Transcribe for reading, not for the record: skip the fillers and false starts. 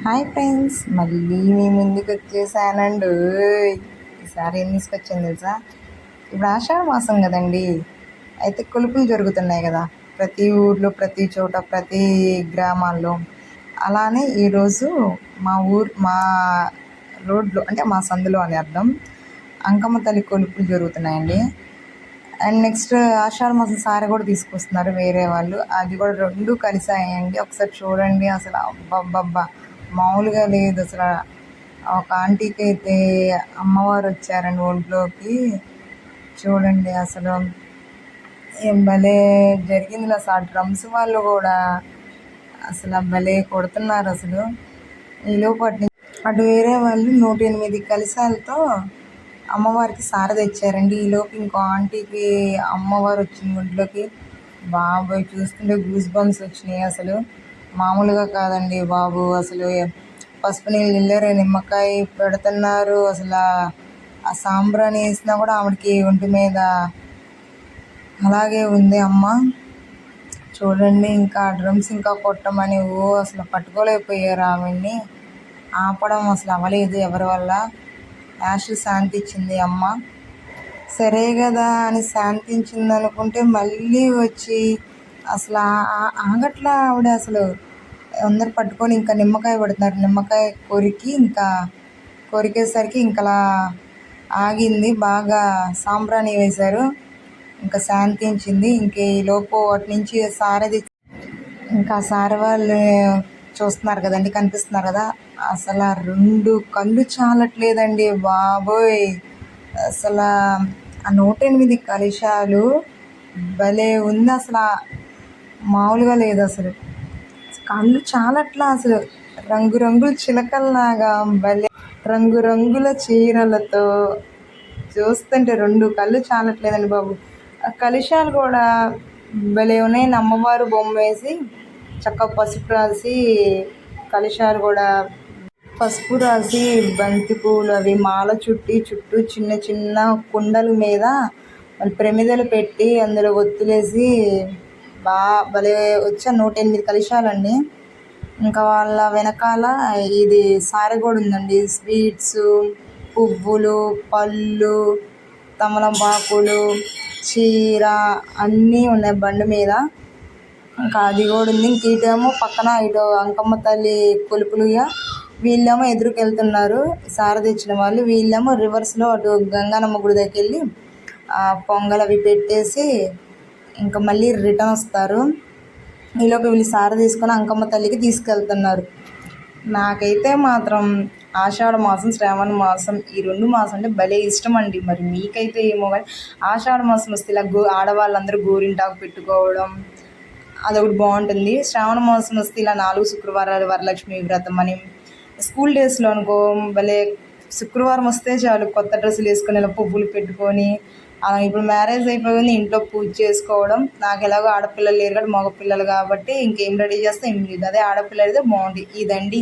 Hi friends, మళ్ళీ మీ ముందుకు వచ్చేసానండి. ఈసారి ఏం తీసుకొచ్చాను తెలుసా? ఇప్పుడు ఆషాఢ మాసం కదండి. అయితే కొలుపులు జరుగుతున్నాయి కదా, ప్రతి ఊర్లో, ప్రతి చోట, ప్రతి గ్రామాల్లో. అలానే ఈరోజు మా రోడ్లో, అంటే మా సందులో అని అర్థం, అంకమ్మ తల్లి కొలుపులు జరుగుతున్నాయండి. అండ్ నెక్స్ట్ ఆషాఢ మాసం సారె కూడా తీసుకొస్తున్నారు వేరే వాళ్ళు. అది కూడా రెండు కలిసాయండి. ఒకసారి చూడండి, అసలు అబ్బబ్బబ్బా మామూలుగా లేదు అసలు. ఒక ఆంటీకి అయితే అమ్మవారు వచ్చారండి ఒంట్లోకి. చూడండి అసలు ఏం భలే జరిగింది అసలు. ఆ డ్రమ్స్ వాళ్ళు కూడా అసలు భలే కొడుతున్నారు అసలు. ఈలోపు అటు వేరే వాళ్ళు 108 కలశాలతో అమ్మవారికి సార తెచ్చారండి. ఈలోపు ఇంకో ఆంటీకి అమ్మవారు వచ్చింది ఒంట్లోకి. బాబోయ్, చూస్తుంటే గూస్ బంప్స్ వచ్చినాయి అసలు. మామూలుగా కాదండి బాబు. అసలు పసుపు నీళ్ళు వెళ్ళారు, నిమ్మకాయ పెడుతున్నారు. అసలు ఆ సాంబ్రాణి వేసినా కూడా ఆవిడకి ఒంటి మీద అలాగే ఉంది అమ్మ. చూడండి, ఇంకా డ్రమ్స్ ఇంకా కొట్టమని అసలు పట్టుకోలేకపోయారు ఆవిడ్ని. ఆపడం అసలు అవ్వలేదు ఎవరి వల్ల. లాస్ట్ శాంతి ఇచ్చింది అమ్మ. సరే కదా అని శాంతించింది అనుకుంటే మళ్ళీ వచ్చి అసలు ఆగట్లా ఆవిడ. అసలు అందరు పట్టుకొని ఇంకా నిమ్మకాయ పెడుతున్నారు. నిమ్మకాయ కొరికేసరికి ఇంకలా ఆగింది. బాగా సాంబ్రాణి వేశారు, ఇంకా శాంతించింది. ఇంక ఈలోపు వాటి నుంచి సారది. ఇంకా సారె వాళ్ళు చూస్తున్నారు కదండి, కనిపిస్తున్నారు కదా. అసలు 2 కళ్ళు చాలట్లేదండి బాబోయ్. అసలు ఆ 108 కలశాలు భలే ఉంది అసలు. మామూలుగా లేదు అసలు. కళ్ళు చాలట్లా అసలు. రంగురంగుల చిలకల్లాగా భలే రంగురంగుల చీరలతో చూస్తుంటే 2 కళ్ళు చాలట్లేదండి బాబు. ఆ కలశాలు కూడా భలే ఉన్నాయి. అమ్మవారు బొమ్మ వేసి చక్కగా పసుపు రాసి, కలశాలు కూడా పసుపు రాసి, బంతి పూలు అవి మాల చుట్టూ చిన్న చిన్న కుండల మీద ప్రమిదలు పెట్టి అందులో ఒత్తులేసి భలే వచ్చా 108 కలశాలండి. ఇంకా వాళ్ళ వెనకాల ఇది సారె కూడా ఉందండి. స్వీట్స్, పువ్వులు, పళ్ళు, తమలపాకులు, చీర అన్నీ ఉన్నాయి బండి మీద. ఇంకా అది కూడా ఉంది. ఇంక ఇటేమో పక్కన ఇటు అంకమ్మ తల్లి కొలుపులుగా, వీళ్ళేమో ఎదురుకు వెళ్తున్నారు సార తెచ్చిన వాళ్ళు. వీళ్ళేమో రివర్స్లో అటు గంగానమ్మ గుడి దగ్గరికి వెళ్ళి పొంగల్ అవి పెట్టేసి ఇంకా మళ్ళీ రిటర్న్ వస్తారు. ఈలోపు వీళ్ళు సార తీసుకొని అంకమ్మ తల్లికి తీసుకెళ్తున్నారు. నాకైతే మాత్రం ఆషాఢ మాసం, శ్రావణ మాసం, ఈ 2 మాసం అంటే భలే ఇష్టం అండి. మరి మీకైతే ఏమో కానీ ఆషాఢ మాసం వస్తే ఇలా ఆడవాళ్ళందరూ గోరింటాకు పెట్టుకోవడం అదొకటి బాగుంటుంది. శ్రావణ మాసం వస్తే ఇలా 4 శుక్రవారాలు వరలక్ష్మి వ్రతం అని. స్కూల్ డేస్లో అనుకో భలే శుక్రవారం వస్తే చాలు కొత్త డ్రెస్సులు వేసుకొని ఇలా పువ్వులు పెట్టుకొని. ఇప్పుడు మ్యారేజ్ అయిపోయింది, ఇంట్లో పూజ చేసుకోవడం. నాకు ఎలాగో ఆడపిల్లలు లేరు కాబట్టి మగపిల్లలు కాబట్టి ఇంకేం రెడీ చేస్తే ఏం లేదు. అదే ఆడపిల్లలు అయితే బాగుంటుంది. ఇదండి.